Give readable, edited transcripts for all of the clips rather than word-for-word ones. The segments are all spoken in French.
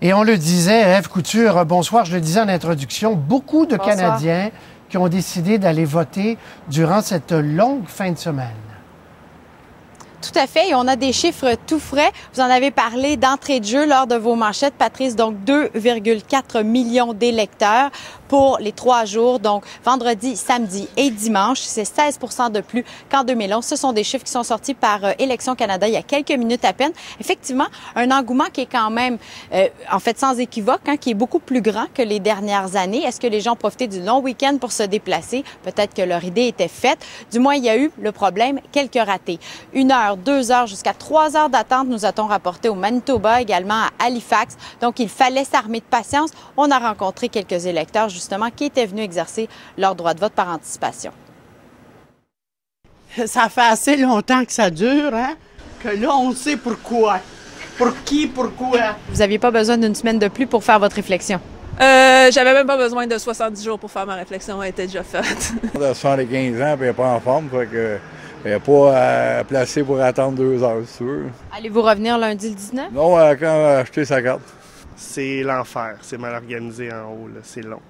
Et on le disait, Ève Couture, bonsoir, je le disais en introduction, beaucoup de Bonsoir. Canadiens qui ont décidé d'aller voter durant cette longue fin de semaine. Tout à fait. Et on a des chiffres tout frais. Vous en avez parlé d'entrée de jeu lors de vos manchettes, Patrice. Donc, 2,4 millions d'électeurs pour les 3 jours. Donc, vendredi, samedi et dimanche. C'est 16 de plus qu'en 2011. Ce sont des chiffres qui sont sortis par Élections Canada il y a quelques minutes à peine. Effectivement, un engouement qui est quand même, en fait, sans équivoque, hein, qui est beaucoup plus grand que les dernières années. Est-ce que les gens ont profité du long week-end pour se déplacer? Peut-être que leur idée était faite. Du moins, il y a eu le problème, quelques ratés. 1 heure, 2 heures, jusqu'à 3 heures d'attente, nous a-t-on rapporté au Manitoba, également à Halifax. Donc, il fallait s'armer de patience. On a rencontré quelques électeurs, justement, qui étaient venus exercer leur droit de vote par anticipation. Ça fait assez longtemps que ça dure, hein? Que là, on sait pourquoi. Pour qui, pourquoi. Vous n'aviez pas besoin d'une semaine de plus pour faire votre réflexion? J'avais même pas besoin de 70 jours pour faire ma réflexion, elle était déjà faite. Elle a 75 ans et elle n'est pas en forme, fait que elle n'est pas placée pour attendre 2 heures, c'est sûr. Allez-vous revenir lundi le 19? Non, quand elle a acheté sa carte. C'est l'enfer, c'est mal organisé en haut, c'est long.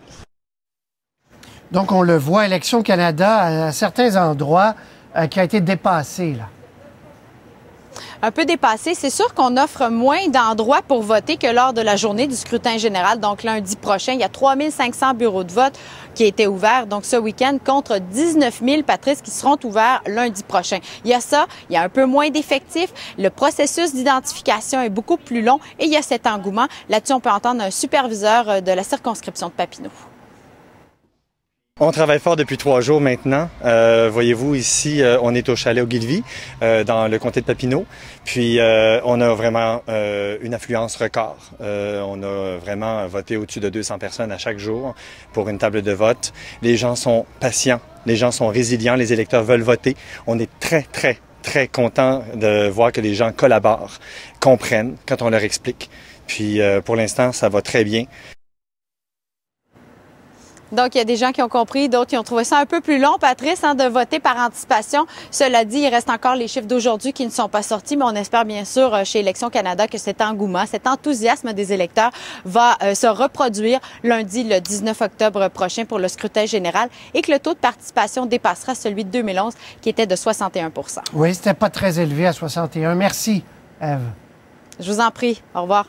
Donc, on le voit, Élections Canada, à certains endroits, qui a été dépassé, là. Un peu dépassé. C'est sûr qu'on offre moins d'endroits pour voter que lors de la journée du scrutin général. Donc, lundi prochain, il y a 3 500 bureaux de vote qui étaient ouverts. Donc, ce week-end, contre 19 000, Patrice, qui seront ouverts lundi prochain. Il y a ça, il y a un peu moins d'effectifs. Le processus d'identification est beaucoup plus long et il y a cet engouement. Là-dessus, on peut entendre un superviseur de la circonscription de Papineau. On travaille fort depuis 3 jours maintenant. Voyez-vous, ici, on est au chalet au Guilvy, dans le comté de Papineau. Puis, on a vraiment une affluence record. On a vraiment voté au-dessus de 200 personnes à chaque jour pour une table de vote. Les gens sont patients, les gens sont résilients, les électeurs veulent voter. On est très contents de voir que les gens collaborent, comprennent quand on leur explique. Puis, pour l'instant, ça va très bien. Donc, il y a des gens qui ont compris, d'autres qui ont trouvé ça un peu plus long, Patrice, hein, de voter par anticipation. Cela dit, il reste encore les chiffres d'aujourd'hui qui ne sont pas sortis, mais on espère bien sûr chez Élections Canada que cet engouement, cet enthousiasme des électeurs va se reproduire lundi, le 19 octobre prochain pour le scrutin général et que le taux de participation dépassera celui de 2011 qui était de 61 %. Oui, c'était pas très élevé à 61. Merci, Ève. Je vous en prie. Au revoir.